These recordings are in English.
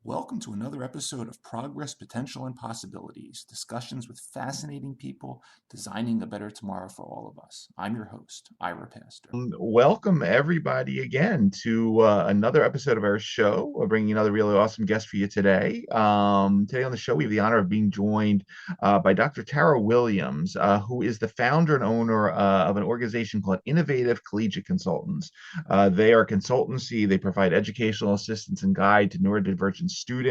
Welcome to another episode of Progress, Potential, and Possibilities, discussions with fascinating people designing a better tomorrow for all of us. I'm your host, Ira Pastor. Welcome, everybody, again to another episode of our show. We're bringing another really awesome guest for you today. Today on the show, we have the honor of being joined by Dr. Tara Williams, who is the founder and owner of an organization called Innovative Collegiate Consultants. They are a consultancy. They provide educational assistance and guide to neurodivergent students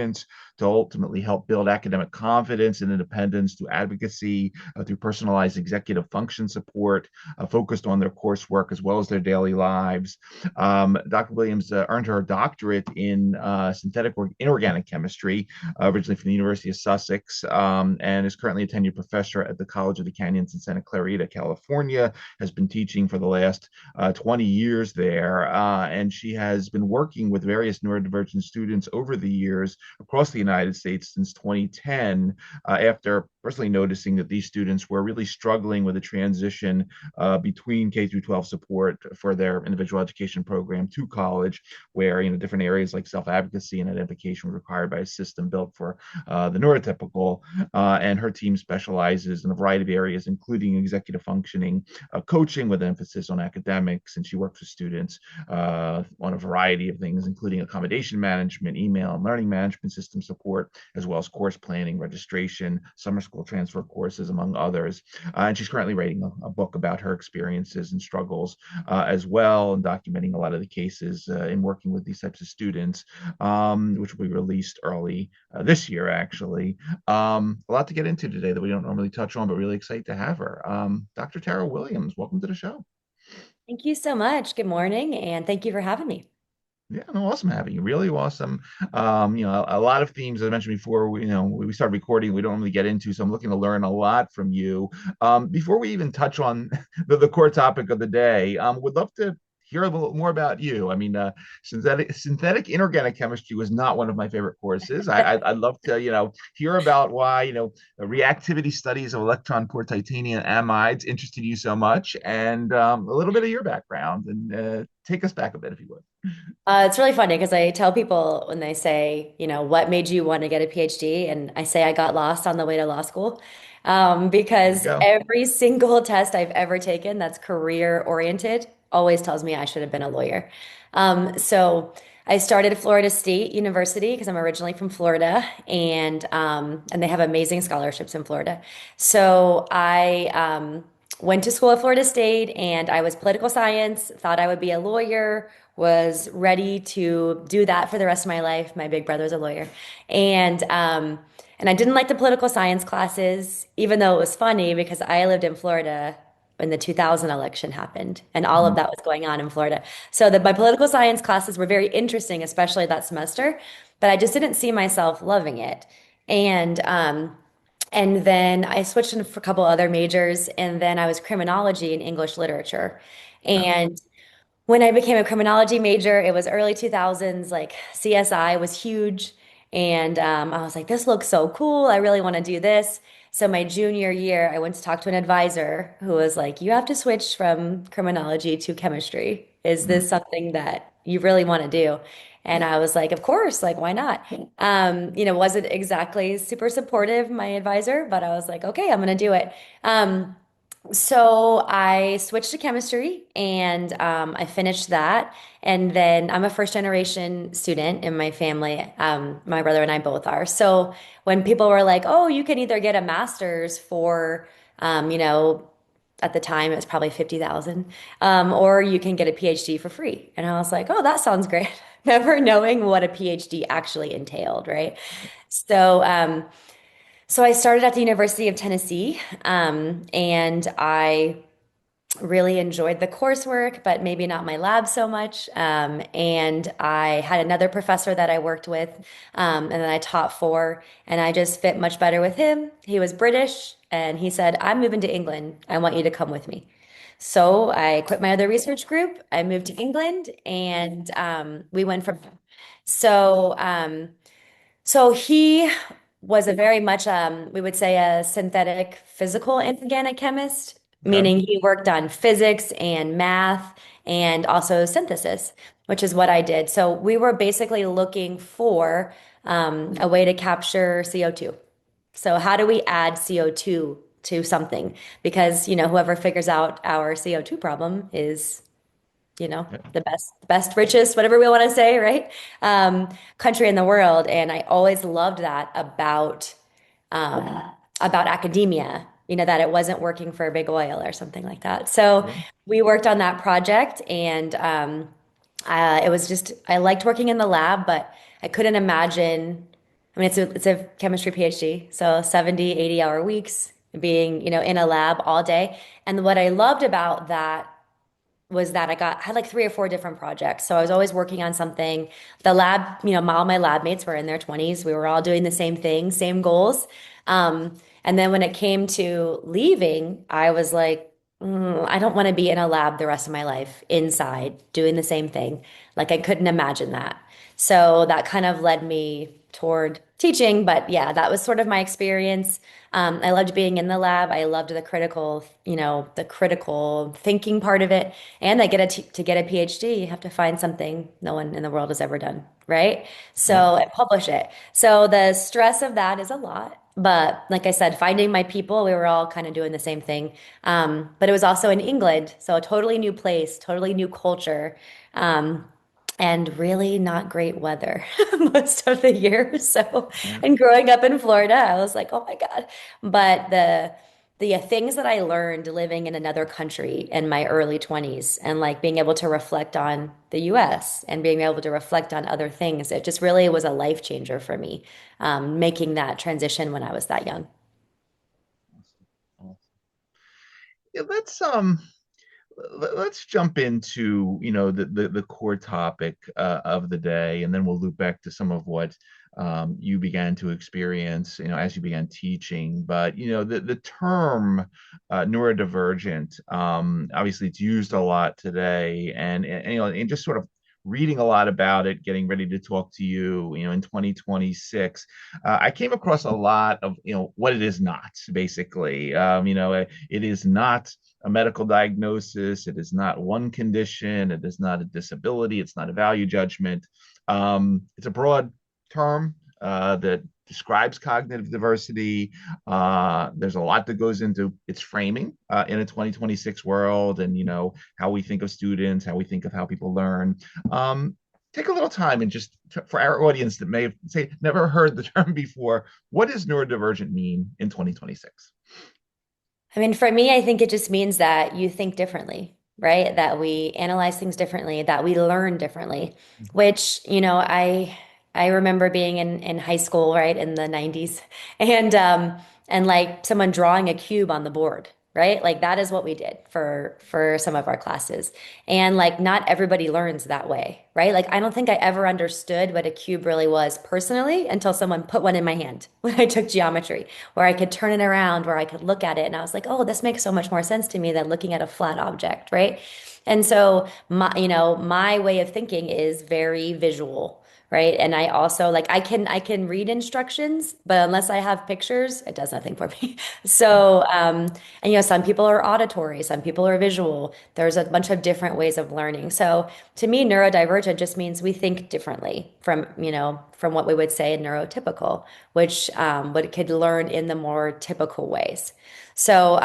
to ultimately help build academic confidence and independence through advocacy, through personalized executive function support, focused on their coursework as well as their daily lives. Dr. Williams earned her doctorate in synthetic or inorganic chemistry, originally from the University of Sussex, and is currently a tenured professor at the College of the Canyons in Santa Clarita, California, has been teaching for the last 20 years there, and she has been working with various neurodivergent students over the years across the United States since 2010, after personally noticing that these students were really struggling with a transition between K through 12 support for their individual education program to college, where different areas like self-advocacy and identification were required by a system built for the neurotypical. And her team specializes in a variety of areas, including executive functioning, coaching with emphasis on academics, and she works with students on a variety of things, including accommodation management, email and learning management system support, as well as course planning, registration, summer school transfer courses, among others. And she's currently writing a book about her experiences and struggles as well, and documenting a lot of the cases in working with these types of students, which will be released early this year, actually. A lot to get into today that we don't normally touch on, but really excited to have her. Dr. Tara Williams, welcome to the show. Thank you so much. Good morning, and thank you for having me. Yeah, no, awesome having you. Really awesome. A lot of themes, as I mentioned before, we started recording, we don't really get into, so I'm looking to learn a lot from you. Before we even touch on the core topic of the day, would love to hear a little more about you. I mean, synthetic inorganic chemistry was not one of my favorite courses. I'd love to, hear about why, the reactivity studies of electron poor titanium amides interested you so much, and a little bit of your background, and take us back a bit, if you would. It's really funny because I tell people when they say, what made you want to get a PhD? And I say I got lost on the way to law school, because every single test I've ever taken that's career oriented always tells me I should have been a lawyer. So I started at Florida State University because I'm originally from Florida, and they have amazing scholarships in Florida. So I went to school at Florida State, and I was political science, thought I would be a lawyer, was ready to do that for the rest of my life. My big brother's a lawyer. And I didn't like the political science classes, even though it was funny because I lived in Florida when the 2000 election happened and all of that was going on in Florida. So my political science classes were very interesting, especially that semester, but I just didn't see myself loving it. And then I switched in for a couple other majors, and then I was criminology and English literature. And when I became a criminology major, it was early 2000s, like CSI was huge. And I was like, this looks so cool. I really want to do this. So my junior year, I went to talk to an advisor who was like, you have to switch from criminology to chemistry. Is this something that you really want to do? And I was like, of course, like, why not? Wasn't exactly super supportive, my advisor, but I was like, okay, I'm going to do it. So I switched to chemistry, and I finished that. And then I'm a first generation student in my family. My brother and I both are. So when people were like, oh, you can either get a master's for, at the time it was probably 50,000. Or you can get a PhD for free. And I was like, oh, that sounds great. Never knowing what a PhD actually entailed, right? So, so I started at the University of Tennessee, and I really enjoyed the coursework, but maybe not my lab so much. And I had another professor that I worked with, and then I taught for, and I just fit much better with him. He was British, and he said, I'm moving to England. I want you to come with me. So I quit my other research group. I moved to England, and we went from. So, so he was a very much, we would say, a synthetic physical inorganic chemist, Okay. meaning he worked on physics and math and also synthesis, which is what I did. So we were basically looking for a way to capture CO2. So how do we add CO2 to something? Because, whoever figures out our CO2 problem is Yeah. the best, richest, whatever we want to say, right? Country in the world. And I always loved that um, about academia, that it wasn't working for big oil or something like that. So Yeah. we worked on that project, and it was just, I liked working in the lab, but I couldn't imagine. I mean, it's a chemistry PhD, so 70, 80-hour weeks being, in a lab all day. And what I loved about that was that had like three or four different projects. So I was always working on something. The lab, all my lab mates were in their 20s. We were all doing the same thing, same goals. And then when it came to leaving, I was like, I don't want to be in a lab the rest of my life inside doing the same thing. Like I couldn't imagine that. So that kind of led me toward teaching. But yeah, that was sort of my experience. I loved being in the lab. I loved the critical thinking part of it. And to get a PhD, you have to find something no one in the world has ever done, right? Yeah. So and publish it. So the stress of that is a lot. But like I said, finding my people, we were all kind of doing the same thing. But it was also in England, so a totally new place, totally new culture. Um, and really not great weather most of the year. So, Yeah. and growing up in Florida, I was like, oh my God. But the things that I learned living in another country in my early 20s and like being able to reflect on the US and being able to reflect on other things, it just really was a life changer for me, making that transition when I was that young. Awesome. Yeah, let's jump into the core topic of the day, and then we'll loop back to some of what you began to experience as you began teaching. But the term neurodivergent, obviously it's used a lot today, and just sort of reading a lot about it, getting ready to talk to you in 2026, I came across a lot of what it is not, basically. It is not a medical diagnosis. It is not one condition. It is not a disability. It's not a value judgment. It's a broad term that describes cognitive diversity. There's a lot that goes into its framing in a 2026 world, and how we think of students, how we think of how people learn. Take a little time and just for our audience that may have never heard the term before, what does neurodivergent mean in 2026? I mean, for me, I think it just means that you think differently, right? That we analyze things differently, that we learn differently, which, I remember being in high school, right, in the 90s, and like someone drawing a cube on the board, right? Like that is what we did for some of our classes. And like not everybody learns that way, right? Like I don't think I ever understood what a cube really was personally until someone put one in my hand when I took geometry, where I could turn it around, where I could look at it. And I was like, oh, this makes so much more sense to me than looking at a flat object, right? And so my way of thinking is very visual. Right. And I also like I can read instructions, but unless I have pictures, it does nothing for me. So and some people are auditory, some people are visual. There's a bunch of different ways of learning. So to me, neurodivergent just means we think differently from what we would say neurotypical, which could learn in the more typical ways. So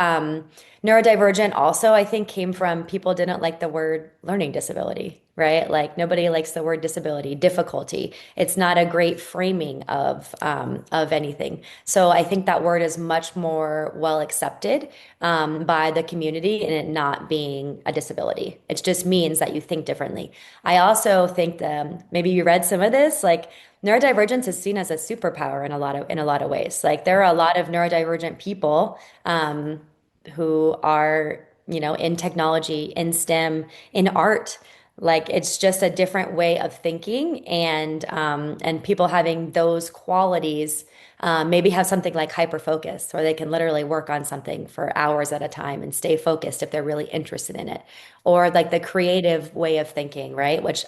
Neurodivergent also, I think, came from people didn't like the word learning disability, right? Like nobody likes the word disability, difficulty. It's not a great framing of anything. So I think that word is much more well accepted by the community in it not being a disability. It just means that you think differently. I also think that maybe you read some of this, like neurodivergence is seen as a superpower in a lot of ways. Like there are a lot of neurodivergent people. Who are, in technology, in STEM, in art. Like it's just a different way of thinking, and people having those qualities maybe have something like hyper focus, where they can literally work on something for hours at a time and stay focused if they're really interested in it, or like the creative way of thinking, right? Which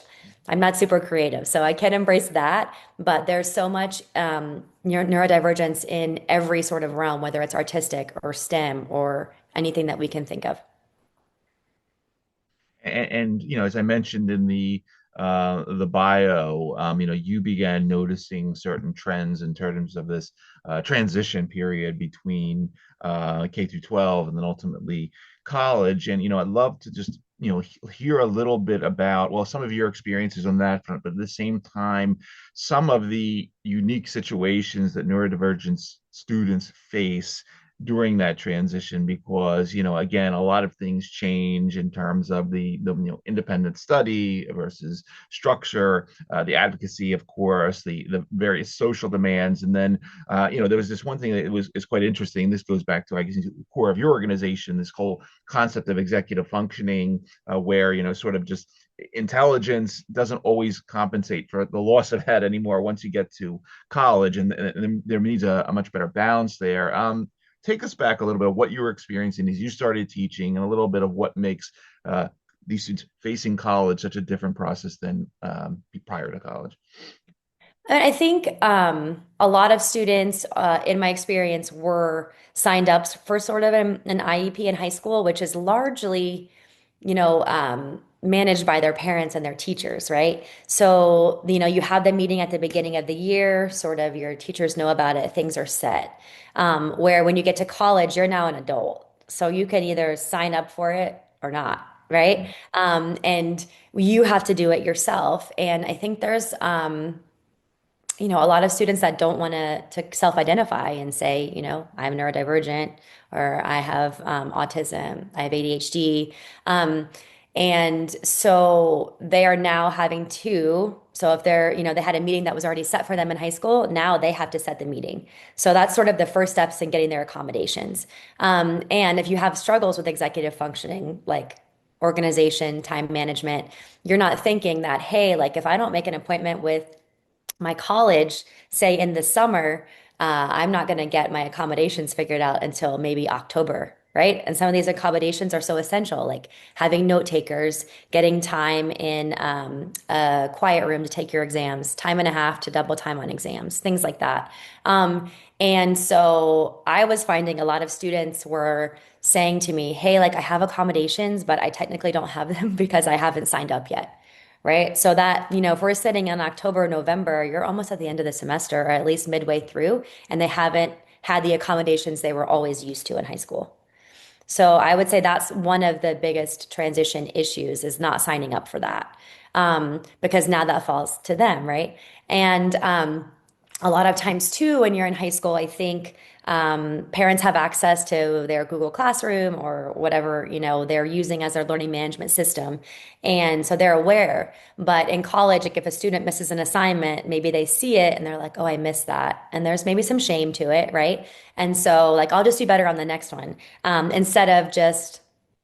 I'm not super creative, so I can embrace that. But there's so much neurodivergence in every sort of realm, whether it's artistic or STEM or anything that we can think of. And as I mentioned in the bio, you began noticing certain trends in terms of this transition period between K through 12 and then ultimately college. And I'd love to just hear a little bit about, well, some of your experiences on that front, but at the same time, some of the unique situations that neurodivergent students face during that transition, because again, a lot of things change in terms of the independent study versus structure, the advocacy, of course, the various social demands. And then there was this one thing that is quite interesting. This goes back to, I guess, the core of your organization, this whole concept of executive functioning, where sort of just intelligence doesn't always compensate for the loss of head anymore once you get to college, and there needs a much better balance there. Take us back a little bit of what you were experiencing as you started teaching, and a little bit of what makes these students facing college such a different process than prior to college. And I think a lot of students, in my experience, were signed up for sort of an IEP in high school, which is largely, managed by their parents and their teachers, right? So, you have the meeting at the beginning of the year, sort of your teachers know about it, things are set. Where when you get to college, you're now an adult. So you can either sign up for it or not, right? And you have to do it yourself. And I think there's, a lot of students that don't want to self-identify and say, I'm neurodivergent, or I have autism, I have ADHD. And so they are now having to, so if they're, they had a meeting that was already set for them in high school, now they have to set the meeting. So that's sort of the first steps in getting their accommodations. And if you have struggles with executive functioning, like organization, time management, you're not thinking that, hey, like if I don't make an appointment with my college, say in the summer, I'm not going to get my accommodations figured out until maybe October, right? And some of these accommodations are so essential, like having note takers, getting time in a quiet room to take your exams, time and a half to double time on exams, things like that. And so I was finding a lot of students were saying to me, hey, like I have accommodations, but I technically don't have them because I haven't signed up yet. Right. So that, if we're sitting in October, November, you're almost at the end of the semester, or at least midway through, and they haven't had the accommodations they were always used to in high school. So I would say that's one of the biggest transition issues is not signing up for that. Because now that falls to them, right? And a lot of times too, when you're in high school, I think parents have access to their Google Classroom or whatever, they're using as their learning management system. And so they're aware. But in college, like if a student misses an assignment, maybe they see it and they're like, oh, I missed that. And there's maybe some shame to it, right? And so like, I'll just do better on the next one. Instead of just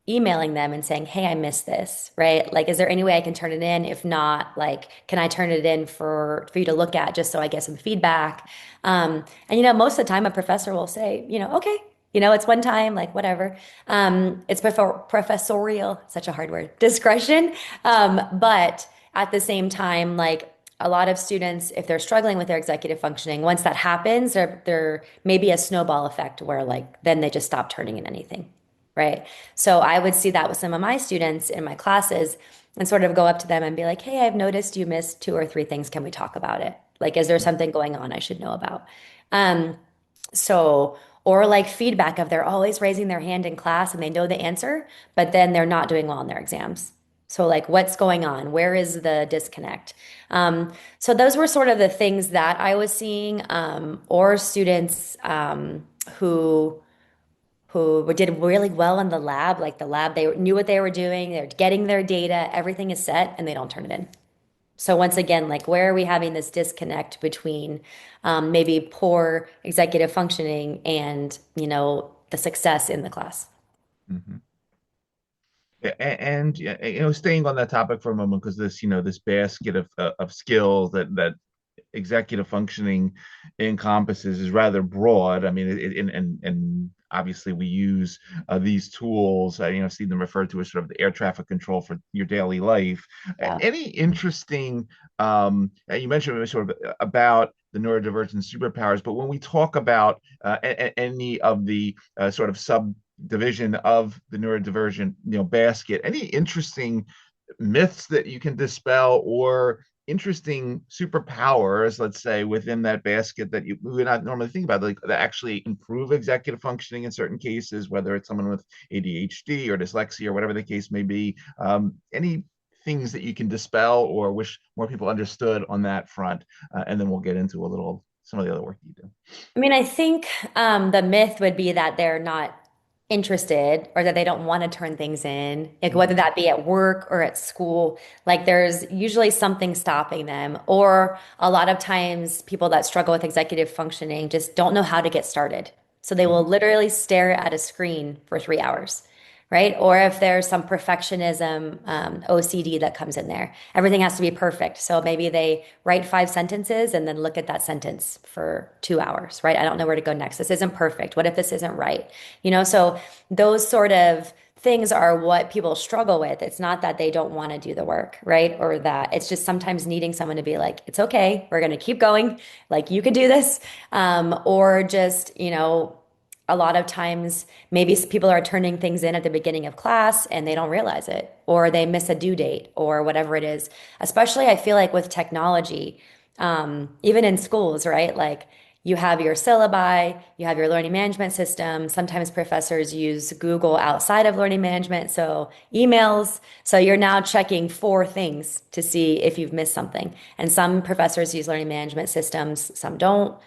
emailing them and saying, hey, I missed this, right? Like, is there any way I can turn it in? If not, like, can I turn it in for you to look at just so I get some feedback? And most of the time a professor will say, okay, it's one time, like whatever. It's professorial, such a hard word, discretion. But at the same time, like a lot of students, if they're struggling with their executive functioning, once that happens, there may be a snowball effect where like then they just stop turning in anything. Right. So I would see that with some of my students in my classes and sort of go up to them and be like, hey, I've noticed you missed two or three things. Can we talk about it? Like, is there something going on I should know about? Um, so or like feedback of they're always raising their hand in class and they know the answer, but then they're not doing well in their exams. So like what's going on? Where is the disconnect? So those were sort of the things that I was seeing, or students who did really well in the lab, like the lab, they knew what they were doing, they're getting their data, everything is set, and they don't turn it in. So once again, like where are we having this disconnect between maybe poor executive functioning and, the success in the class? Mhm. And staying on that topic for a moment, because this basket of skills that executive functioning encompasses is rather broad. I mean, and obviously we use these tools. See them referred to as sort of the air traffic control for your daily life. Yeah. Any interesting? You mentioned sort of about the neurodivergent superpowers, but when we talk about any of the sort of subdivision of the neurodivergent, basket, any interesting myths that you can dispel or interesting superpowers, let's say, within that basket that you would not normally think about, like that actually improve executive functioning in certain cases, whether it's someone with ADHD or dyslexia or whatever the case may be. Any things that you can dispel or wish more people understood on that front, and then we'll get into a little some of the other work you do. I mean, I think the myth would be that they're not interested or that they don't want to turn things in, like whether Mhm. that be at work or at school. Like there's usually something stopping them, or a lot of times people that struggle with executive functioning just don't know how to get started. So they will Mhm. literally stare at a screen for 3 hours. Right? Or if there's some perfectionism, OCD that comes in there, everything has to be perfect. So maybe they write 5 sentences and then look at that sentence for 2 hours, right? I don't know where to go next. This isn't perfect. What if this isn't right? So those sort of things are what people struggle with. It's not that they don't want to do the work, right? Or that it's just sometimes needing someone to be like, it's okay, we're going to keep going. Like you can do this. Or just, a lot of times maybe people are turning things in at the beginning of class and they don't realize it, or they miss a due date or whatever it is. Especially, I feel like with technology, even in schools, right? Like you have your syllabi, you have your learning management system. Sometimes professors use Google outside of learning management, so emails. So you're now checking 4 things to see if you've missed something. And some professors use learning management systems, some don't.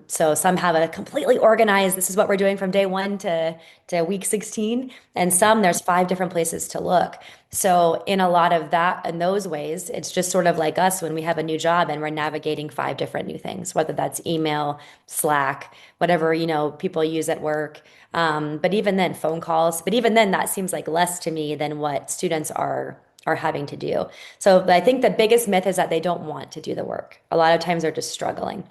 So some have a completely organized, this is what we're doing from day one to week 16. And some, there's 5 different places to look. So in a lot of that, in those ways, it's just sort of like us when we have a new job and we're navigating 5 different new things, whether that's email, Slack, whatever, people use at work. But even then, phone calls. But even then, that seems like less to me than what students are having to do. So I think the biggest myth is that they don't want to do the work. A lot of times they're just struggling.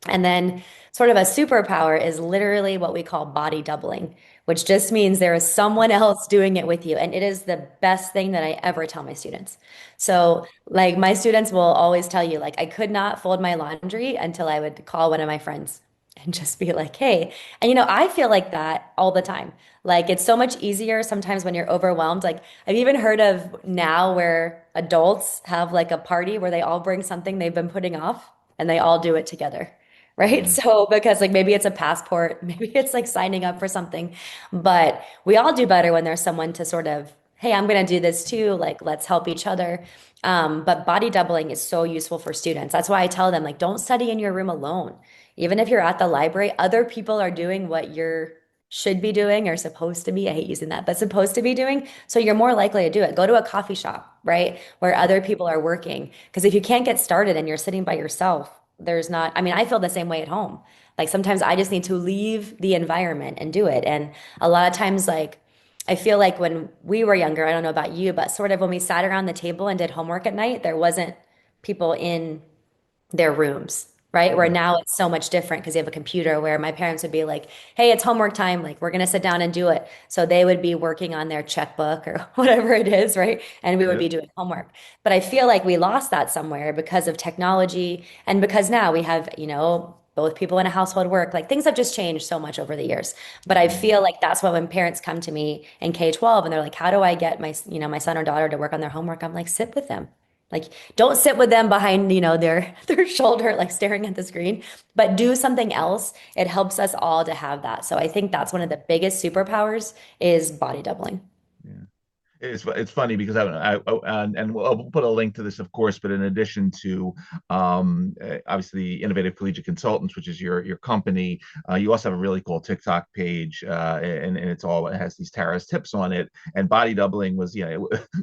And then, sort of a superpower is literally what we call body doubling, which just means there is someone else doing it with you. And it is the best thing that I ever tell my students. So, like, my students will always tell you, like, I could not fold my laundry until I would call one of my friends and just be like, hey. And, I feel like that all the time. Like, it's so much easier sometimes when you're overwhelmed. Like, I've even heard of now where adults have like a party where they all bring something they've been putting off and they all do it together. Right. Mhm. So, because like maybe it's a passport, maybe it's like signing up for something, but we all do better when there's someone to sort of, hey, I'm going to do this too. Like, let's help each other. But body doubling is so useful for students. That's why I tell them, like, don't study in your room alone. Even if you're at the library, other people are doing what you're should be doing or supposed to be. I hate using that, but supposed to be doing. So you're more likely to do it. Go to a coffee shop, right? Where other people are working. Because if you can't get started and you're sitting by yourself, there's not, I mean, I feel the same way at home. Like sometimes I just need to leave the environment and do it. And a lot of times, like, I feel like when we were younger, I don't know about you, but sort of when we sat around the table and did homework at night, there wasn't people in their rooms, right? Where Right. now it's so much different because you have a computer where my parents would be like, hey, it's homework time. Like, we're going to sit down and do it. So they would be working on their checkbook or whatever it is, right? And we would Yeah. be doing homework. But I feel like we lost that somewhere because of technology and because now we have, both people in a household work. Like things have just changed so much over the years. But I Mhm. feel like that's why when parents come to me in K-12 and they're like, how do I get my son or daughter to work on their homework? I'm like, sit with them. Like, don't sit with them behind, their their shoulder, like staring at the screen, but do something else. It helps us all to have that. So I think that's one of the biggest superpowers is body doubling. Yeah. It's funny because and we'll put a link to this, of course, but in addition to obviously the Innovative Collegiate Consultants, which is your company, you also have a really cool TikTok page, and it has these Tara's tips on it. And body doubling was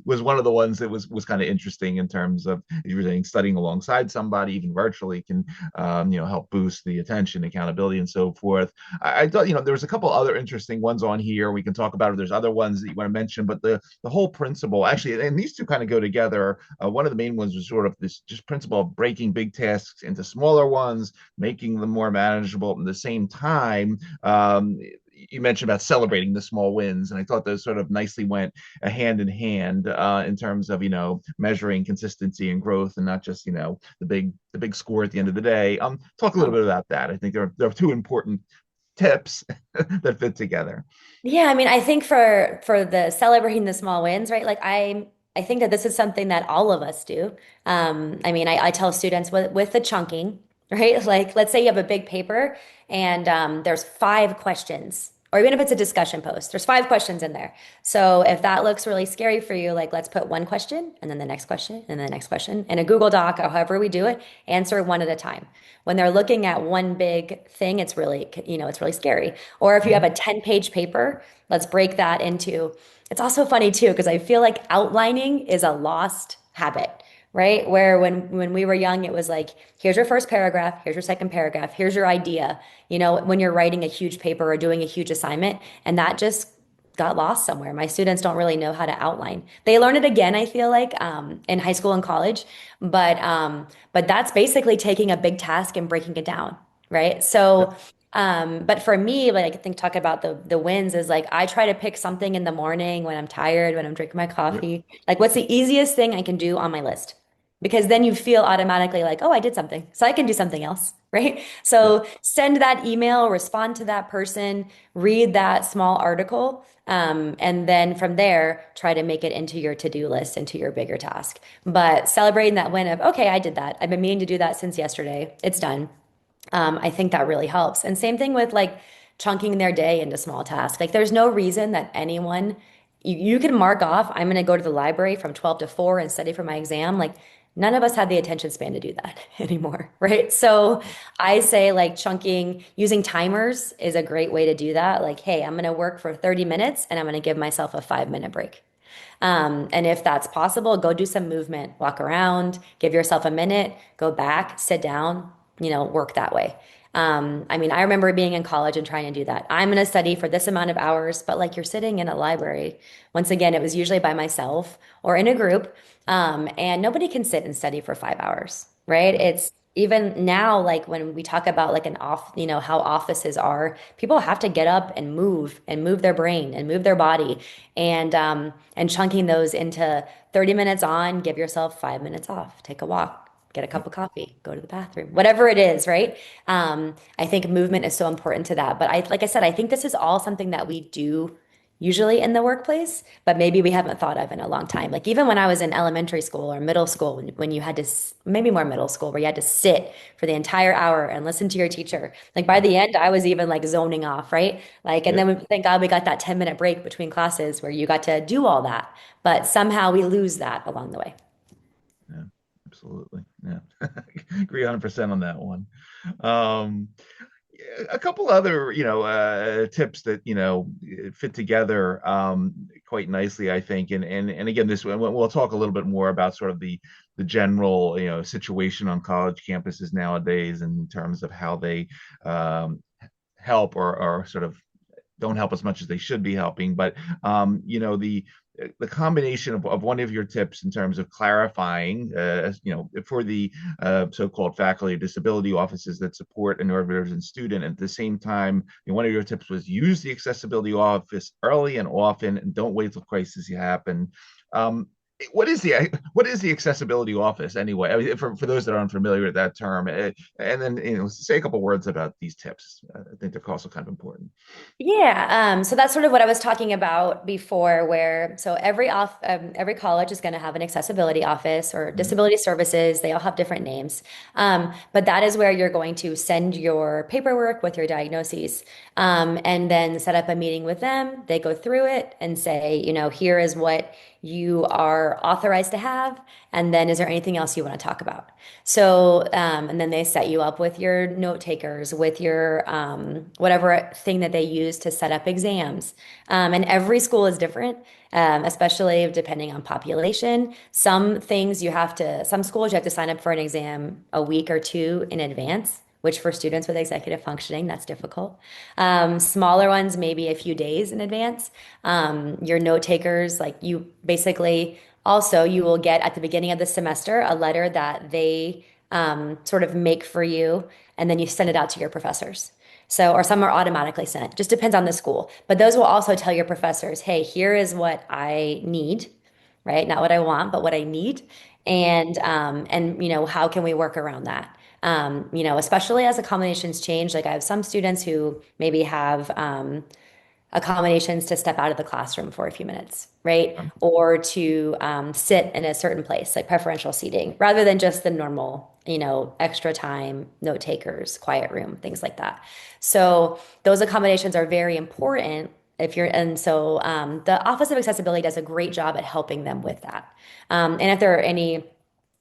was one of the ones that was kind of interesting in terms of, you were saying, studying alongside somebody, even virtually, can help boost the attention, accountability, and so forth. I thought, there was a couple other interesting ones on here we can talk about. If there's other ones that you want to mention, but the whole principle, actually, and these two kind of go together. One of the main ones was sort of this just principle of breaking big tasks into smaller ones, making them more manageable. At the same time, you mentioned about celebrating the small wins, and I thought those sort of nicely went hand in hand in terms of measuring consistency and growth, and not just the big score at the end of the day. Talk a little bit about that. I think there are two important tips that fit together. Yeah, I mean, I think for the celebrating the small wins, right? Like I think that this is something that all of us do. I mean, I tell students with the chunking, right? Like, let's say you have a big paper and there's 5 questions, or even if it's a discussion post, there's 5 questions in there. So if that looks really scary for you, like let's put one question and then the next question and then the next question in a Google Doc or however we do it, answer one at a time. When they're looking at one big thing, it's really scary. Or if you have a 10-page paper, let's break that into, it's also funny too, because I feel like outlining is a lost habit, right? Where when we were young, it was like, here's your first paragraph, here's your second paragraph, here's your idea, when you're writing a huge paper or doing a huge assignment, and that just got lost somewhere. My students don't really know how to outline. They learn it again, I feel like, in high school and college, but that's basically taking a big task and breaking it down, right? So, but for me, like I think talk about the wins is like I try to pick something in the morning when I'm tired, when I'm drinking my Yep. coffee. Like, what's the easiest thing I can do on my list? Because then you feel automatically like, oh, I did something, so I can do something else, right? Yep. So send that email, respond to that person, read that small article, and then from there, try to make it into your to-do list, into your bigger task. But celebrating that win of, okay, I did that. I've been meaning to do that since yesterday. It's done. I think that really helps. And same thing with like chunking their day into small tasks. Like there's no reason that anyone, you can mark off, I'm going to go to the library from 12 to 4 and study for my exam. Like none of us have the attention span to do that anymore, right? So I say like chunking, using timers is a great way to do that. Like, hey, I'm going to work for 30 minutes and I'm going to give myself a 5-minute break. And if that's possible, go do some movement, walk around, give yourself a minute, go back, sit down, work that way. I mean, I remember being in college and trying to do that. I'm going to study for this amount of hours, but like you're sitting in a library. Once again, it was usually by myself or in a group, and nobody can sit and study for 5 hours, right? It's even now, like when we talk about like how offices are, people have to get up and move their brain and move their body, and chunking those into 30 minutes on, give yourself 5 minutes off, take a walk, get a cup of coffee, go to the bathroom, whatever it is, right? I think movement is so important to that. But like I said, I think this is all something that we do usually in the workplace, but maybe we haven't thought of in a long time. Like even when I was in elementary school or middle school, when you had to, maybe more middle school, where you had to sit for the entire hour and listen to your teacher. Like by the end, I was even like zoning off, right? Like, and Yep. then thank God we got that 10-minute break between classes where you got to do all that. But somehow we lose that along the way. Yeah, absolutely. Yeah. Agree 100% on that one. Um, a couple other, tips that, fit together quite nicely, I think. And again, this one, we'll talk a little bit more about sort of the general, situation on college campuses nowadays in terms of how they help or sort of don't help as much as they should be helping. But the combination of one of your tips in terms of clarifying, for the so-called faculty or disability offices that support a neurodivergent student. At the same time, one of your tips was use the accessibility office early and often, and don't wait till crises happen. Um, what is the accessibility office anyway? I mean, for those that are unfamiliar with that term, and then say a couple words about these tips. I think they're also kind of important. Yeah, so that's sort of what I was talking about before, where so every college is going to have an accessibility office or Mhm. disability services. They all have different names, but that is where you're going to send your paperwork with your diagnoses, and then set up a meeting with them. They go through it and say, here is what you are authorized to have, and then is there anything else you want to talk about? So, and then they set you up with your note takers, with your whatever thing that they use to set up exams. And every school is different, especially depending on population. Some schools you have to sign up for an exam a week or two in advance, which for students with executive functioning, that's difficult. Smaller ones, maybe a few days in advance. Your note takers, like you basically also, you will get at the beginning of the semester a letter that they sort of make for you, and then you send it out to your professors. So, or some are automatically sent, just depends on the school. But those will also tell your professors, hey, here is what I need, right? Not what I want, but what I need. And how can we work around that? Especially as accommodations change. Like I have some students who maybe have accommodations to step out of the classroom for a few minutes, right? Or to sit in a certain place, like preferential seating, rather than just the normal, extra time, note takers, quiet room, things like that. So those accommodations are very important and so the Office of Accessibility does a great job at helping them with that. And if there are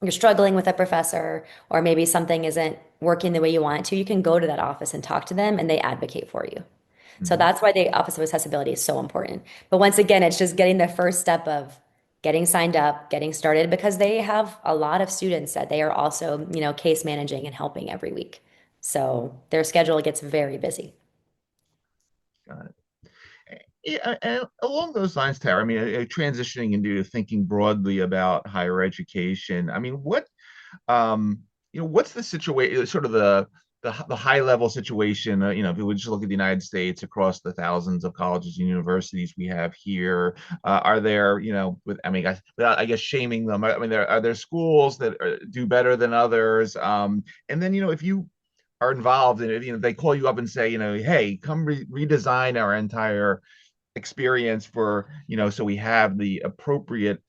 you're struggling with a professor, or maybe something isn't working the way you want it to, you can go to that office and talk to them and they advocate for you. So Mhm. that's why the Office of Accessibility is so important. But once again, it's just getting the first step of getting signed up, getting started, because they have a lot of students that they are also, case managing and helping every week. So their schedule gets very busy. Got it. Yeah, and along those lines, Tara, I mean, transitioning into thinking broadly about higher education, I mean, what's the situation, sort of the high level situation, if we would just look at the United States across the thousands of colleges and universities we have here, are there, without, I guess, shaming them, I mean, are there schools that do better than others? And then, if you are involved in it, they call you up and say, hey, come redesign our entire experience for so we have the appropriate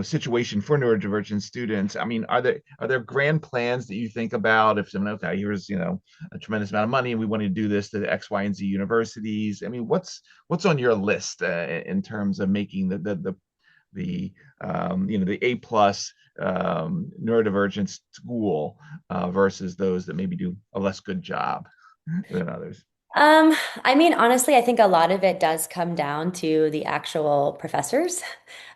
situation for neurodivergent students. I mean, are there grand plans that you think about if someone, okay, here's a tremendous amount of money and we want to do this to X, Y, and Z universities? I mean, what's on your list in terms of making the A plus neurodivergent school versus those that maybe do a less good job than others? Um, I mean, honestly, I think a lot of it does come down to the actual professors.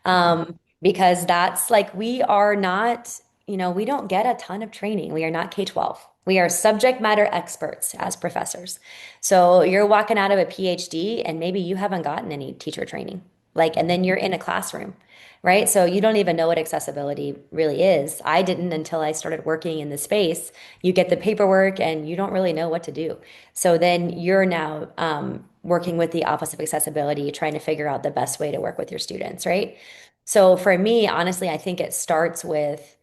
Okay. Because that's like we are not, we don't get a ton of training. We are not K-12. We are subject matter experts as professors. So you're walking out of a PhD and maybe you haven't gotten any teacher training. Like, and then you're in a classroom, right? So you don't even know what accessibility really is. I didn't until I started working in the space. You get the paperwork and you don't really know what to do. So then you're now working with the Office of Accessibility, trying to figure out the best way to work with your students, right? So for me, honestly, I think it starts with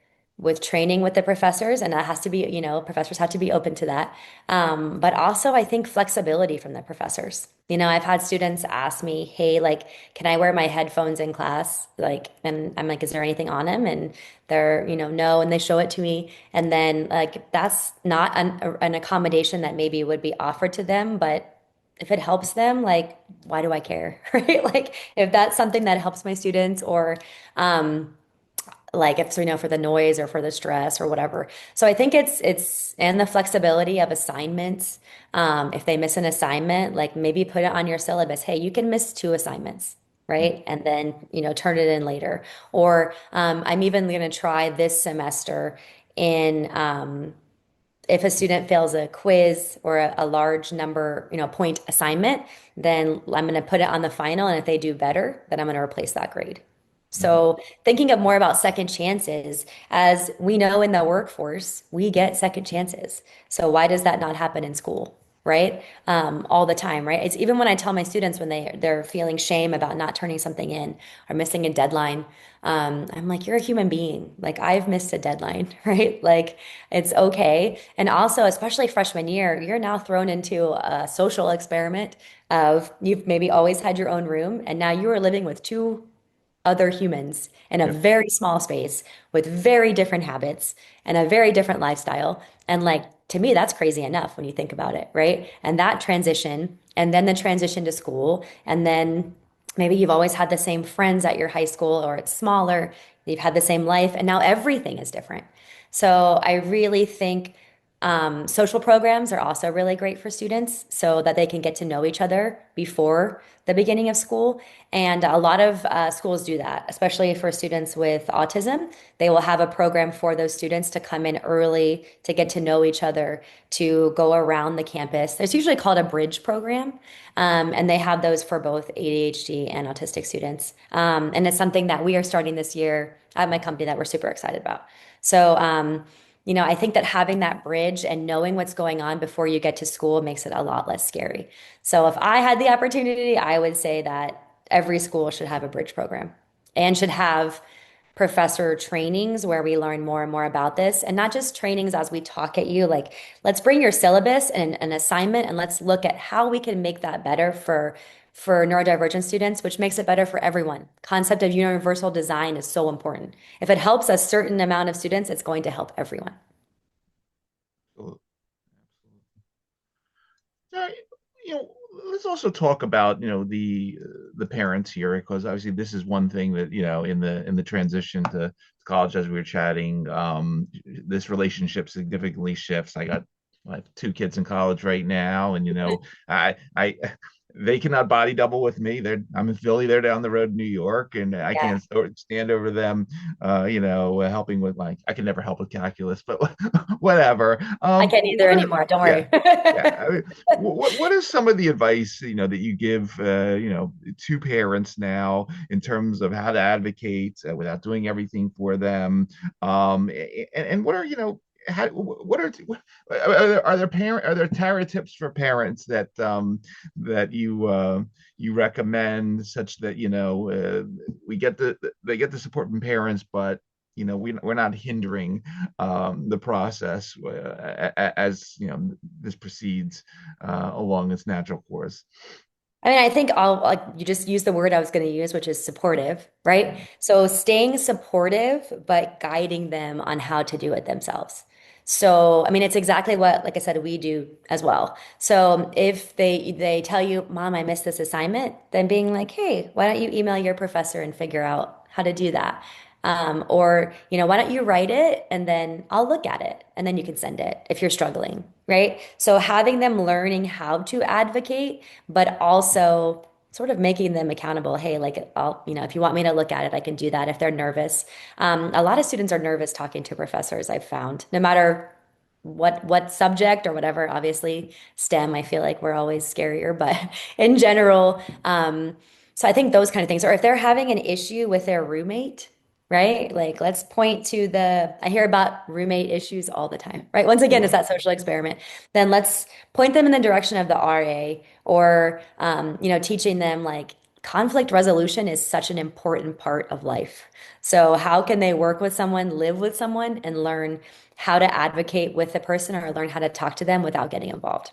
training with the professors, and that has to be, professors have to be open to that. But also, I think flexibility from the professors. I've had students ask me, "Hey, like, can I wear my headphones in class?" Like, and I'm like, "Is there anything on them?" And they're, no, and they show it to me, and then like that's not an accommodation that maybe would be offered to them, but if it helps them, like, why do I care? Right? Like, if that's something that helps my students, or like if for the noise or for the stress or whatever. So I think it's and the flexibility of assignments. If they miss an assignment, like maybe put it on your syllabus. Hey, you can miss two assignments, right? And then, turn it in later. Or I'm even going to try this semester in if a student fails a quiz or a large number, point assignment, then I'm going to put it on the final. And if they do better, then I'm going to replace that grade. Mhm. So thinking of more about second chances, as we know in the workforce, we get second chances. So why does that not happen in school? right? All the time, right? It's even when I tell my students when they're feeling shame about not turning something in or missing a deadline, I'm like, you're a human being. Like I've missed a deadline, right? Like it's okay. And also, especially freshman year, you're now thrown into a social experiment of you've maybe always had your own room, and now you are living with two other humans in a Yep. very small space with very different habits and a very different lifestyle. And like to me, that's crazy enough when you think about it, right? And that transition, and then the transition to school, and then maybe you've always had the same friends at your high school or it's smaller, you've had the same life, and now everything is different. So I really think social programs are also really great for students so that they can get to know each other before the beginning of school. And a lot of schools do that, especially for students with autism. They will have a program for those students to come in early to get to know each other, to go around the campus. There's usually called a bridge program, and they have those for both ADHD and autistic students. And it's something that we are starting this year at my company that we're super excited about. So, I think that having that bridge and knowing what's going on before you get to school makes it a lot less scary. So if I had the opportunity, I would say that every school should have a bridge program and should have professor trainings where we learn more and more about this, and not just trainings as we talk at you, like let's bring your syllabus and an assignment and let's look at how we can make that better for neurodivergent students, which makes it better for everyone. Concept of universal design is so important. If it helps a certain amount of students, it's going to help everyone. Absolutely. Uh, let's also talk about the parents here, because obviously this is one thing that in the transition to college, as we were chatting, this relationship significantly shifts. I have two kids in college right now, and I they cannot body double with me. I'm in Philly, they're down the road in New York, and I Yeah, can't stand over them, helping with, like, I can never help with calculus, but whatever. I can't either What are anymore. Don't Yeah. worry. Yeah, I mean, what is some of the advice that you give to parents now in terms of how to advocate without doing everything for them, and what are how what are there Tara tips for parents that you recommend, such that we get they get the support from parents, but we're not hindering the process as this proceeds along its natural course. I mean, I think I'll like you just use the word I was going to use, which is supportive, right? So staying supportive, but guiding them on how to do it themselves. So, I mean, it's exactly what, like I said, we do as well. So if they tell you, Mom, I missed this assignment, then being like, hey, why don't you email your professor and figure out how to do that? Or, why don't you write it and then I'll look at it and then you can send it if you're struggling, right? So having them learning how to advocate, but also sort of making them accountable. Hey, like if you want me to look at it, I can do that if they're nervous. A lot of students are nervous talking to professors, I've found, no matter what subject or whatever. Obviously, STEM, I feel like we're always scarier, but in general, so I think those kind of things, or if they're having an issue with their roommate, right? Like let's point to I hear about roommate issues all the time, right? Once again, it's Sure. that social experiment. Then let's point them in the direction of the RA, or, teaching them like conflict resolution is such an important part of life. So how can they work with someone, live with someone, and learn how to advocate with the person or learn how to talk to them without getting involved?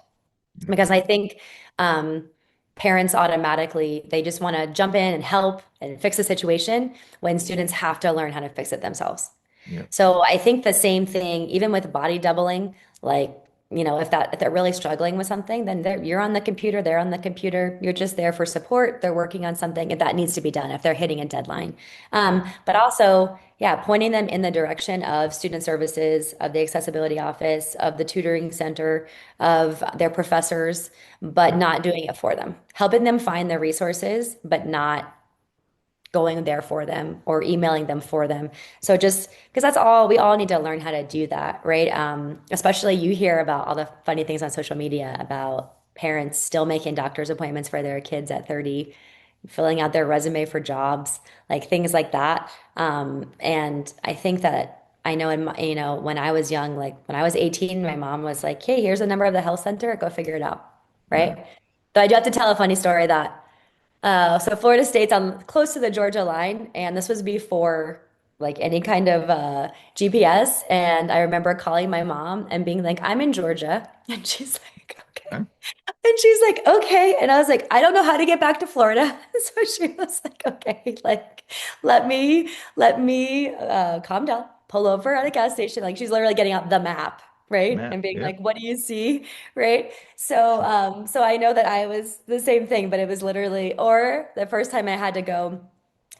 Yep. Because I think um, parents automatically, they just want to jump in and help and fix the situation when students have to learn how to fix it themselves. Yep. So I think the same thing, even with body doubling, like, if they're really struggling with something, then you're on the computer, they're on the computer, you're just there for support. They're working on something if that needs to be done, if they're hitting a deadline. Yep. But also, yeah, pointing them in the direction of student services, of the accessibility office, of the tutoring center, of their professors, but Yep. not doing it for them, helping them find the resources, but not going there for them or emailing them for them. So just because we all need to learn how to do that, right? Especially you hear about all the funny things on social media about parents still making doctor's appointments for their kids at 30, filling out their resume for jobs, like things like that. And I think that I know when I was young, like when I was 18, my mom was like, hey, here's the number of the health center, go figure it out. Right. right? But I do have to tell a funny story that so Florida State's on close to the Georgia line, and this was before like any kind of GPS. And I remember calling my mom and being like, "I'm in Georgia," and she's like, "Okay." Okay. And she's like, "Okay." And I was like, "I don't know how to get back to Florida." So she was like, "Okay, like let me calm down, pull over at a gas station." Like she's literally getting out the map, right? Matt. And being Yep. like, "What do you see?" Right? So I know that I was the same thing, but it was literally, or the first time I had to go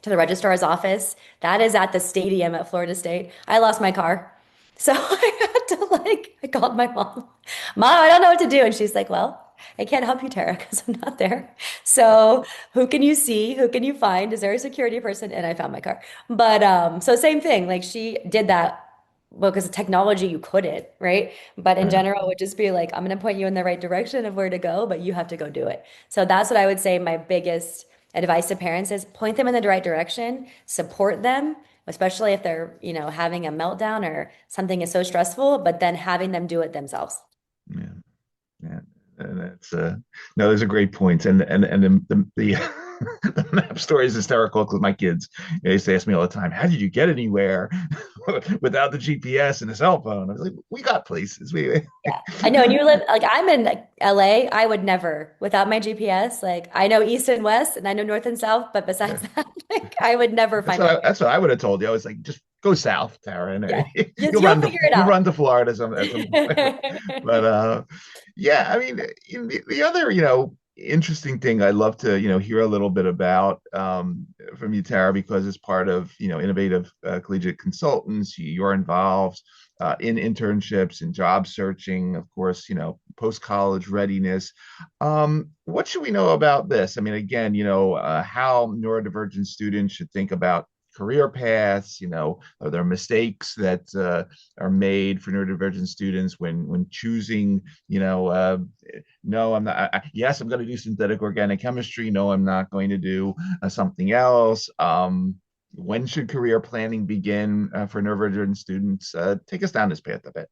to the registrar's office, that is at the stadium at Florida State. I lost my car. So I had to I called my mom. Mom, I don't know what to do. And she's like, well, I can't help you, Tara, because I'm not there. So who can you see? Who can you find? Is there a security person? And I found my car. But so same thing. Like she did that. Well, because of technology, you couldn't, right? But in Right. general, it would just be like, I'm going to point you in the right direction of where to go, but you have to go do it. So that's what I would say my biggest advice to parents is point them in the right direction, support them, especially if they're, having a meltdown or something is so stressful, but then having them do it themselves. Yeah. Yeah, and that's no, those are great points, and the the map story is hysterical because my kids, they used to ask me all the time, "How did you get anywhere without the GPS and the cell phone?" I was like, "We got places. We." Yeah. I know. And you live, like, I'm in LA. I would never, without my GPS, like, I know east and west and I know north and south, but Yeah. besides that, like, I would never find my way. That's what I would have told you. I was like, just go south, Tara, and Yeah. You'll figure it you'll out. run to Florida at some point. But yeah, I mean, the other interesting thing I'd love to hear a little bit about from you, Tara, because as part of innovative collegiate consultants, you're involved in internships and job searching, of course, post college readiness. What should we know about this? I mean, again, how neurodivergent students should think about career paths. Are there mistakes that are made for neurodivergent students when choosing? No, I'm not. Yes, I'm going to do synthetic organic chemistry. No, I'm not going to do something else. When should career planning begin for neurodivergent students? Take us down this path a bit.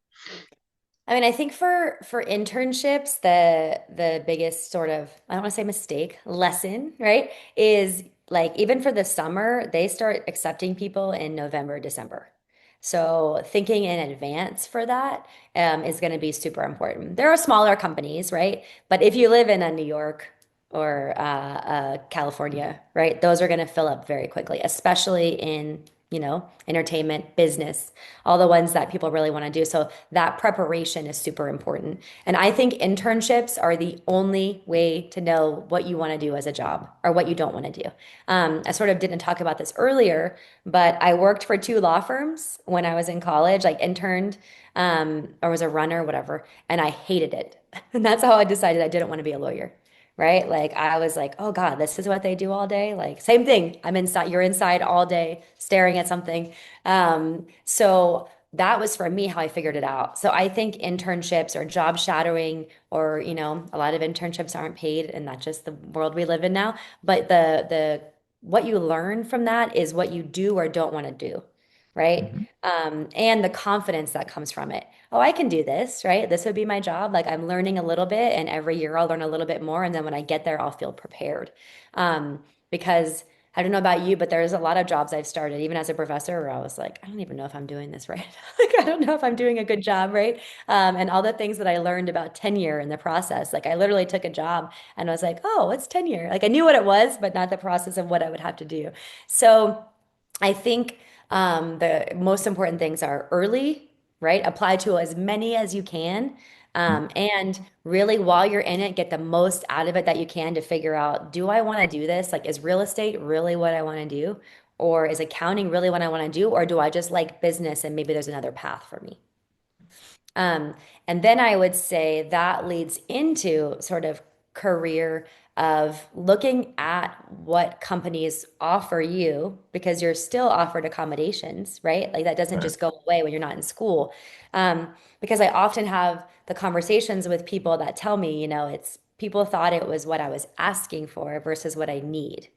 I mean, I think for internships, the biggest sort of, I don't want to say mistake, lesson, right, is like even for the summer, they start accepting people in November, December. So thinking in advance for that is going to be super important. There are smaller companies, right? But if you live in a New York or California, right, those are going to fill up very quickly, especially in, entertainment, business, all the ones that people really want to do. So that preparation is super important. And I think internships are the only way to know what you want to do as a job or what you don't want to do. I sort of didn't talk about this earlier, but I worked for two law firms when I was in college, like interned, or was a runner, whatever, and I hated it. And that's how I decided I didn't want to be a lawyer. Right? Like I was like, oh God, this is what they do all day. Like same thing. I'm inside, you're inside all day staring at something. So that was for me how I figured it out. So I think internships or job shadowing or, a lot of internships aren't paid and that's just the world we live in now. But the what you learn from that is what you do or don't want to do, right? Mhm. And the confidence that comes from it. Oh, I can do this, right? This would be my job. Like I'm learning a little bit, and every year I'll learn a little bit more. And then when I get there, I'll feel prepared. Because I don't know about you, but there's a lot of jobs I've started, even as a professor, where I was like, I don't even know if I'm doing this right. Like, I don't know if I'm doing a good job, right? And all the things that I learned about tenure in the process. Like, I literally took a job and I was like, oh, what's tenure? Like, I knew what it was, but not the process of what I would have to do. So, I think the most important things are early, right? Apply to as many as you can. And really, while you're in it, get the most out of it that you can to figure out, do I want to do this? Like, is real estate really what I want to do? Or is accounting really what I want to do? Or do I just like business and maybe there's another path for me? Um, and then I would say that leads into sort of career of looking at what companies offer you because you're still offered accommodations, right? Like that doesn't Right. just go away when you're not in school. Because I often have the conversations with people that tell me, it's people thought it was what I was asking for versus what I need,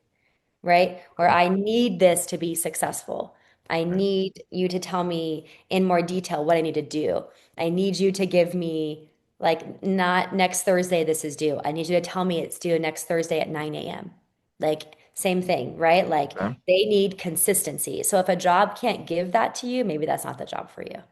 right? Or Okay. I need this to be successful. I Right. need you to tell me in more detail what I need to do. I need you to give me Like, not next Thursday, this is due. I need you to tell me it's due next Thursday at 9 a.m. Like, same thing, right? Like, Okay. they need consistency. So if a job can't give that to you, maybe that's not the job for you.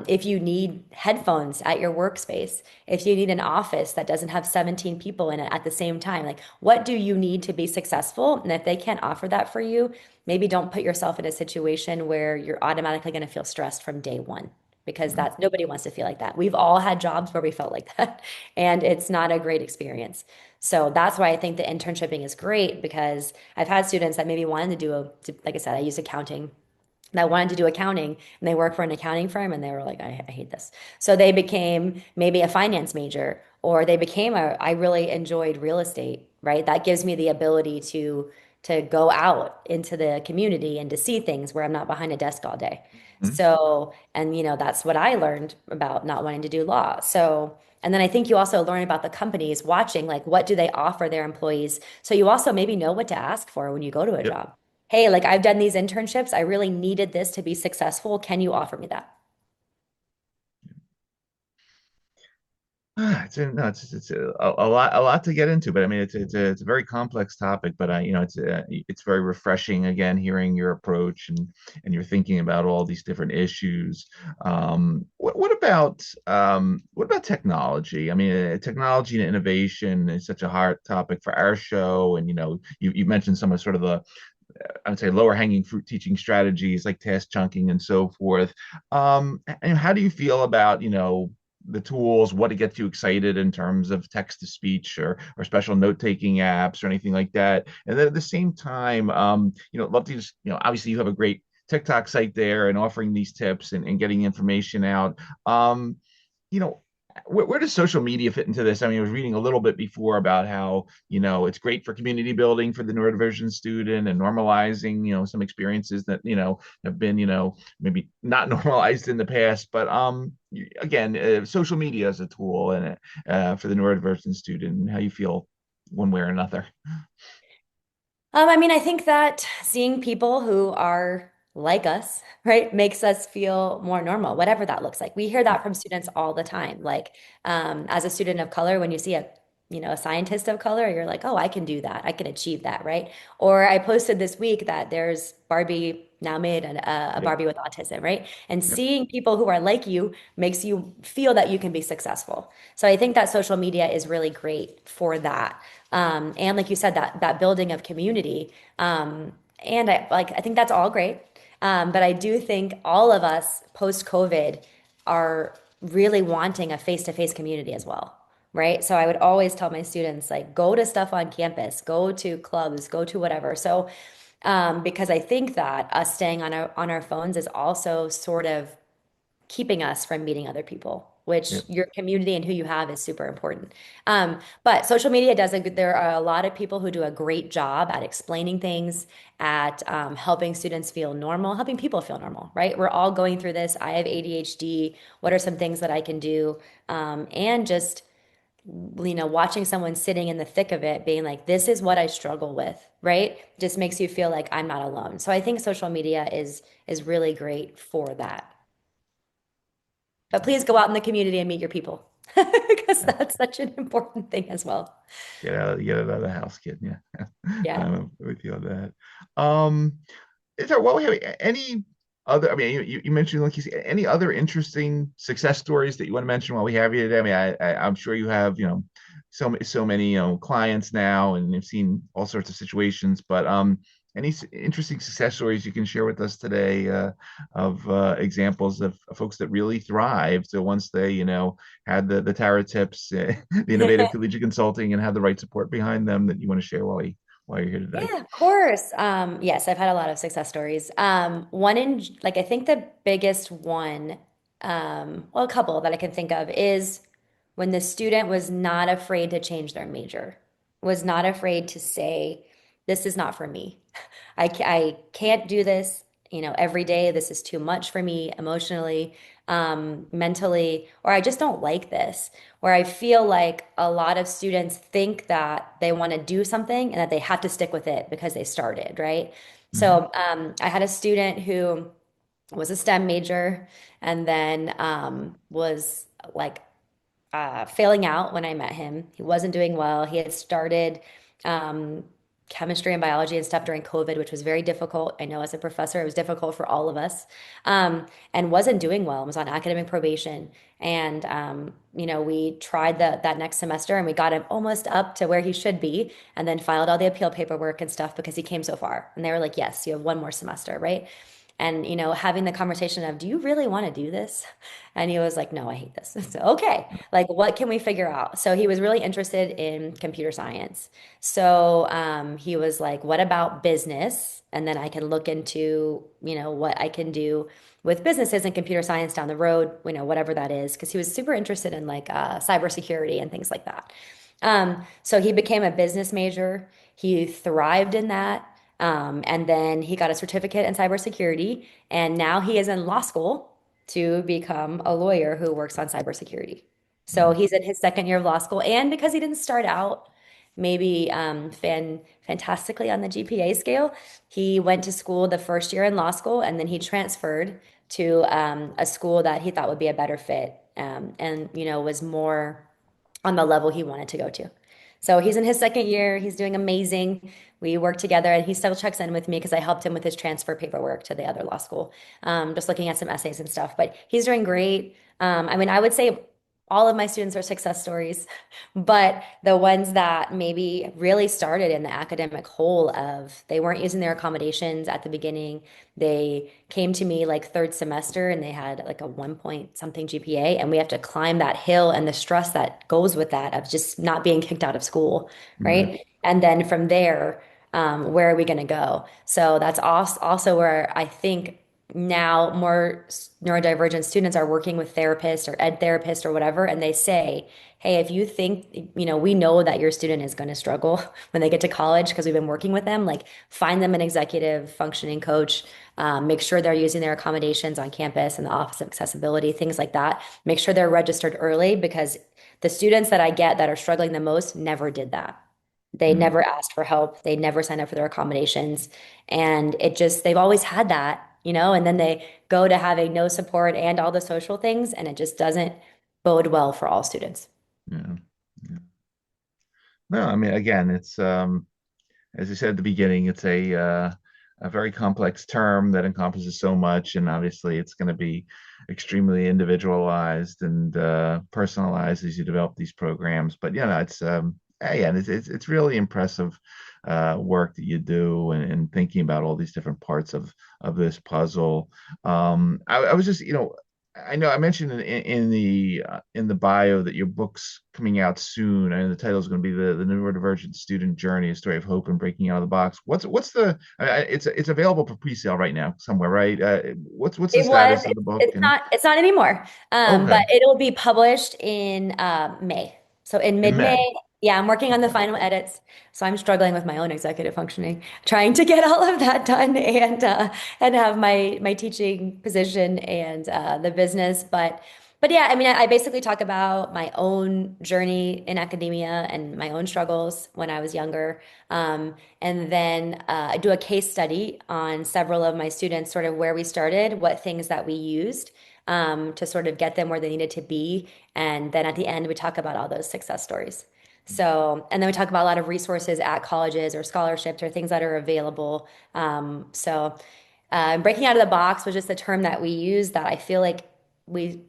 If you need headphones at your workspace, if you need an office that doesn't have 17 people in it at the same time, like what do you need to be successful? And if they can't offer that for you, maybe don't put yourself in a situation where you're automatically going to feel stressed from day one because Mhm. that's nobody wants to feel like that. We've all had jobs where we felt like that, and it's not a great experience. So that's why I think the internshipping is great because I've had students that maybe wanted to like I said, I use accounting that wanted to do accounting and they work for an accounting firm and they were like, I hate this. So they became maybe a finance major or they became I really enjoyed real estate, right? That gives me the ability to go out into the community and to see things where I'm not behind a desk all day. Mhm. So, and that's what I learned about not wanting to do law. So, and then I think you also learn about the companies watching, like what do they offer their employees? So you also maybe know what to ask for when you go to a Yep. job. Hey, like I've done these internships. I really needed this to be successful. Can you offer me that? No, it's a lot to get into, but I mean it's a very complex topic. But it's very refreshing again hearing your approach and you're thinking about all these different issues. What about technology? I mean, technology and innovation is such a hard topic for our show, and you mentioned some of sort of the I would say lower hanging fruit teaching strategies like task chunking and so forth. And how do you feel about, the tools, what to get you excited in terms of text to speech or special note taking apps or anything like that? And then at the same time, love to just, obviously you have a great TikTok site there and offering these tips and getting information out. Um, you know, where does social media fit into this? I mean, I was reading a little bit before about how, it's great for community building for the neurodivergent student and normalizing, some experiences that, have been, maybe not normalized in the past. But again, social media is a tool and for the neurodivergent student and how you feel one way or another. I mean, I think that seeing people who are like us, right, makes us feel more normal, whatever that looks like. We hear that from students all the time. Like, as a student of color, when you see a scientist of color, you're like, oh, I can do that. I can achieve that, right? Or I posted this week that there's Barbie now made a Yep. Barbie with autism, right? And Yep. seeing people who are like you makes you feel that you can be successful. So I think that social media is really great for that. And like you said, that building of community. And I think that's all great. But I do think all of us post COVID are really wanting a face-to-face community as well, right? So I would always tell my students like go to stuff on campus, go to clubs, go to whatever. So because I think that us staying on our phones is also sort of keeping us from meeting other people, which Yep. your community and who you have is super important. But social media does there are a lot of people who do a great job at explaining things, at helping students feel normal, helping people feel normal, right? We're all going through this. I have ADHD. What are some things that I can do? And just, watching someone sitting in the thick of it, being like, this is what I struggle with, right? Just makes you feel like I'm not alone. So I think social media is really great for that. But please go out in the community and meet your people because that's such an important thing as well. Get out of the house, kid. Yeah. Yeah. I'm with you on that. Um, Is there, while we have any other, I mean, you mentioned, like you said, any other interesting success stories that you want to mention while we have you today? I mean, I'm sure you have, so many, clients now and you've seen all sorts of situations, but any interesting success stories you can share with us today of examples of folks that really thrived. So once they, had the Tara tips, the innovative collegiate consulting and had the right support behind them that you want to share while you're here today. Yeah, of course. Yes, I've had a lot of success stories. One in like I think the biggest one, well, a couple that I can think of is when the student was not afraid to change their major, was not afraid to say, this is not for me. I can't do this, every day. This is too much for me emotionally, mentally, or I just don't like this. Where I feel like a lot of students think that they want to do something and that they have to stick with it because they started, right? Mhm. So I had a student who was a STEM major and then was like failing out when I met him. He wasn't doing well. He had started um, chemistry and biology and stuff during COVID, which was very difficult. I know as a professor, it was difficult for all of us, and wasn't doing well. Was on academic probation. And, we tried that next semester and we got him almost up to where he should be, and then filed all the appeal paperwork and stuff because he came so far. And they were like, yes, you have one more semester, right? And, having the conversation of, do you really want to do this? And he was like, no, I hate this. So, okay, like what can we figure out? So he was really interested in computer science. So he was like, what about business? And then I can look into, what I can do with businesses and computer science down the road, whatever that is, because he was super interested in like cybersecurity and things like that. So he became a business major. He thrived in that. And then he got a certificate in cybersecurity, and now he is in law school to become a lawyer who works on cybersecurity. So he's in his second year of law school, and because he didn't start out maybe fantastically on the GPA scale, he went to school the first year in law school, and then he transferred to a school that he thought would be a better fit, and was more on the level he wanted to go to. So he's in his second year. He's doing amazing. We work together, and he still checks in with me because I helped him with his transfer paperwork to the other law school, just looking at some essays and stuff. But he's doing great. I would say all of my students are success stories, but the ones that maybe really started in the academic hole of they weren't using their accommodations at the beginning. They came to me like third semester and they had like a 1 point something GPA, and we have to climb that hill and the stress that goes with that of just not being kicked out of school, Right. right? And then from there, where are we going to go? So that's also where I think now more neurodivergent students are working with therapists or ed therapists or whatever, and they say, hey, if you think, we know that your student is going to struggle when they get to college because we've been working with them, like find them an executive functioning coach, make sure they're using their accommodations on campus and the Office of Accessibility, things like that. Make sure they're registered early because the students that I get that are struggling the most never did that. They Mm. never asked for help. They never signed up for their accommodations. And they've always had that, and then they go to having no support and all the social things, and it just doesn't bode well for all students. Yeah. Yeah. No, I mean, again, it's as you said at the beginning, it's a very complex term that encompasses so much, and obviously, it's going to be extremely individualized and personalized as you develop these programs. But it's again, it's really impressive work that you do, and thinking about all these different parts of this puzzle. I was just, I know I mentioned in the bio that your book's coming out soon, and the title is going to be the Neurodivergent Student Journey: A Story of Hope and Breaking Out of the Box. What's the? It's available for pre-sale right now somewhere, right? What's the It was. status of the book? It's And not. It's not anymore. But okay, it'll be published in May. So in in mid-May, May. yeah, I'm working on the Okay. final edits. So I'm struggling with my own executive functioning, trying to get all of that done and have my teaching position and the business. But yeah, I basically talk about my own journey in academia and my own struggles when I was younger. And then I do a case study on several of my students, sort of where we started, what things that we used to sort of get them where they needed to be. And then at the end, we talk about all those success stories. So, and then we talk about a lot of resources at colleges or scholarships or things that are available. Breaking out of the box was just a term that we use that I feel like we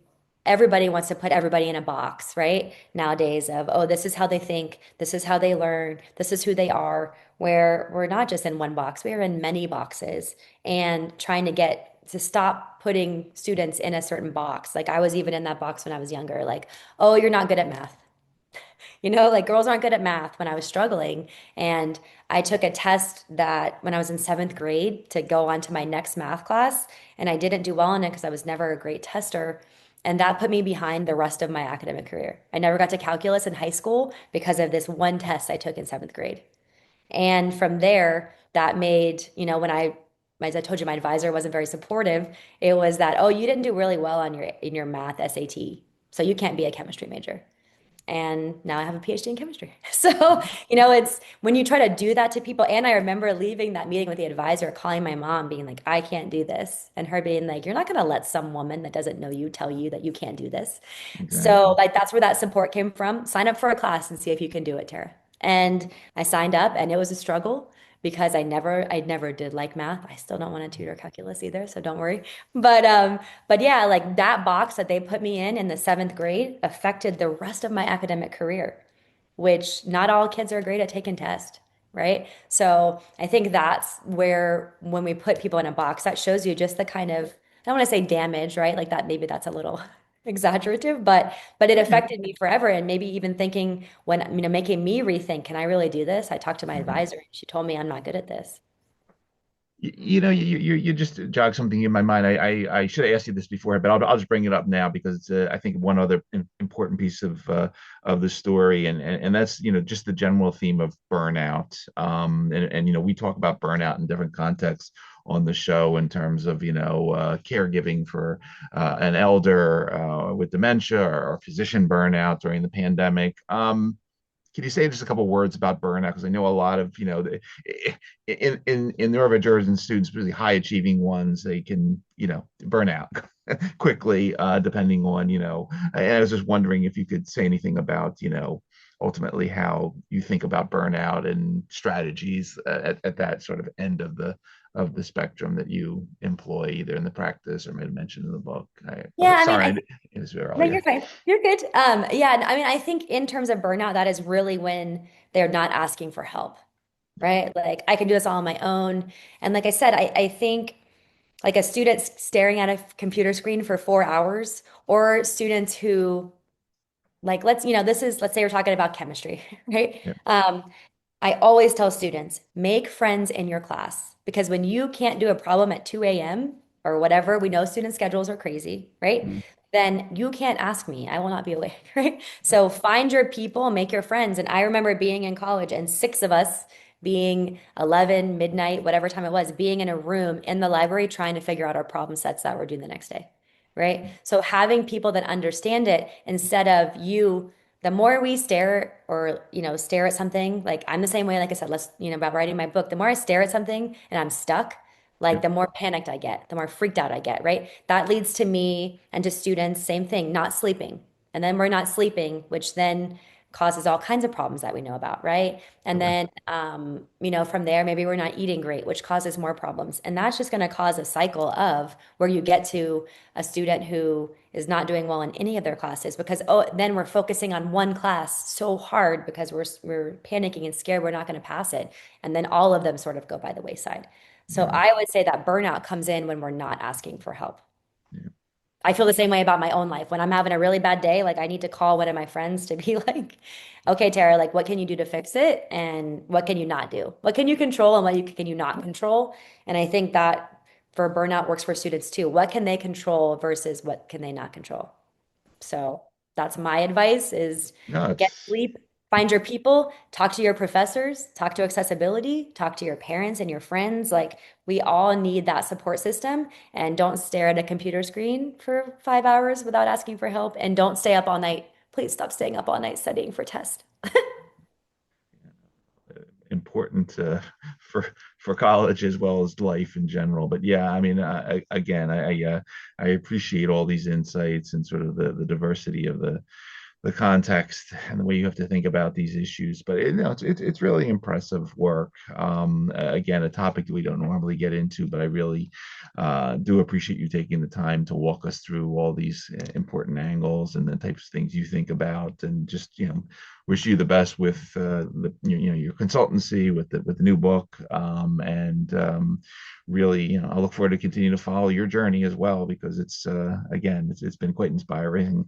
everybody wants to put everybody in a box, right? Nowadays of, oh, this is how they think, this is how they learn, this is who they are, where we're not just in one box, we are in many boxes and trying to get to stop putting students in a certain box. Like I was even in that box when I was younger, like, oh, you're not good at math. Like girls aren't good at math when I was struggling. And I took a test that when I was in seventh grade to go on to my next math class, and I didn't do well in it because I was never a great tester. And that put me behind the rest of my academic career. I never got to calculus in high school because of this one test I took in seventh grade. And from there, that made, as I told you, my advisor wasn't very supportive. It was that, oh, you didn't do really well on your in your math SAT, so you can't be a chemistry major. And now I have a PhD in chemistry. So, it's when you try to do that to people. And I remember leaving that meeting with the advisor, calling my mom, being like, I can't do this. And her being like, you're not going to let some woman that doesn't know you tell you that you can't do this. So, Exactly. like, that's where that support came from. Sign up for a class and see if you can do it, Tara. And I signed up, and it was a struggle because I never did like math. I still don't want to tutor calculus either, so don't worry. But yeah, like that box that they put me in the seventh grade affected the rest of my academic career, which not all kids are great at taking tests, right? So I think that's where when we put people in a box, that shows you just the kind of, I don't want to say damage, right? Like that, maybe that's a little exaggerative, but it affected me forever. And maybe even thinking when, making me rethink, can I really do this? I talked to my Mhm. advisor. She told me I'm not good at this. You just jogged something in my mind. I should have asked you this before, but I'll just bring it up now because it's I think one other important piece of the story, and that's just the general theme of burnout. And we talk about burnout in different contexts on the show in terms of caregiving for an elder with dementia or physician burnout during the pandemic. Can you say just a couple words about burnout? Because I know a lot of, in neurodivergent students, really high achieving ones, they can, burn out quickly, depending on, and I was just wondering if you could say anything about, ultimately how you think about burnout and strategies at that sort of end of the spectrum that you employ either in the practice or made a mention in the book. Yeah, I mean, Sorry, it was no, you're earlier. fine. You're good. Yeah, and I mean, I think in terms of burnout, that is really when they're not asking for help, right? Like I can do this all on my own. And like I said, I think like a student staring at a computer screen for 4 hours, or students who like let's say we're talking about chemistry, right? Yeah. I always tell students, make friends in your class because when you can't do a problem at 2 a.m. or whatever, we know student schedules are crazy, right? Mm, Then you can't ask me. I will not be awake, right? So find your people, make your friends. And I remember being in college and six of us being 11, midnight, whatever time it was, being in a room in the library trying to figure out our problem sets that we're doing the next day, right? So having people that understand it instead of you the more we stare or stare at something, like I'm the same way, like I said, about writing my book, the more I stare at something and I'm stuck, like yeah. the more panicked I get, the more freaked out I get, right? That leads to me and to students, same thing, not sleeping. And then we're not sleeping, which then causes all kinds of problems that we know about, right? And Sure. then from there maybe we're not eating great, which causes more problems, and that's just going to cause a cycle of where you get to a student who is not doing well in any of their classes because then we're focusing on one class so hard because we're panicking and scared we're not going to pass it, and then all of them sort of go by the wayside. So Yeah. I would say that burnout comes in when we're not asking for help. Yeah. I feel the same way about my own life. When I'm having a really bad day, like I need to call one of my friends to be like, okay, Tara, like what can you do to fix it? And what can you not do? What can you control and can you not control? And I think that for burnout works for students too. What can they control versus what can they not control? So that's my advice is No, get it's sleep, find your people, talk to your professors, talk to accessibility, talk to your parents and your friends. Like we all need that support system, and don't stare at a computer screen for 5 hours without asking for help, and don't stay up all night. Please stop staying up all night studying for tests. important for for college as well as life in general. But yeah, I mean, again, I appreciate all these insights and sort of the diversity of the context and the way you have to think about these issues. But it's really impressive work. Again, a topic that we don't normally get into, but I really do appreciate you taking the time to walk us through all these important angles and the types of things you think about, and just wish you the best with your consultancy with the new book, and really I look forward to continue to follow your journey as well because it's again it's been quite inspiring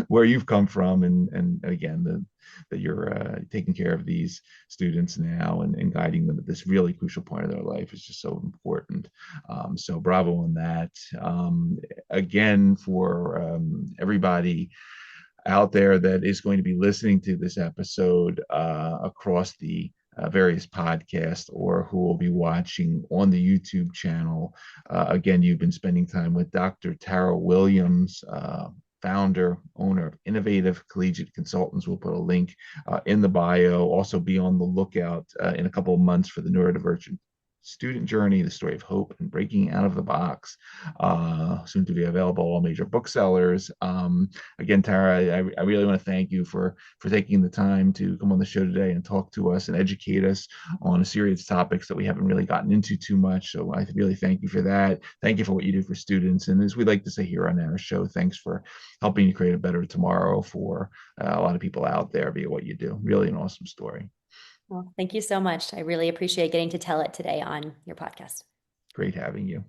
where you've come from, and again that you're taking care of these students now and guiding them at this really crucial point of their life is just so important. So bravo on that. Again, for everybody out there that is going to be listening to this episode across the various podcasts or who will be watching on the YouTube channel. Again, you've been spending time with Dr. Tara Williams. founder, owner of Innovative Collegiate Consultants. We'll put a link in the bio. Also, be on the lookout in a couple of months for the Neurodivergent Student Journey, the story of hope and breaking out of the box, soon to be available all major booksellers. Again, Tara, I really want to thank you for taking the time to come on the show today and talk to us and educate us on a series of topics that we haven't really gotten into too much. So I really thank you for that. Thank you for what you do for students. And as we like to say here on our show, thanks for helping to create a better tomorrow for a lot of people out there via what you do. Really an awesome story. Well, thank you so much. I really appreciate getting to tell it today on your podcast. Great having you.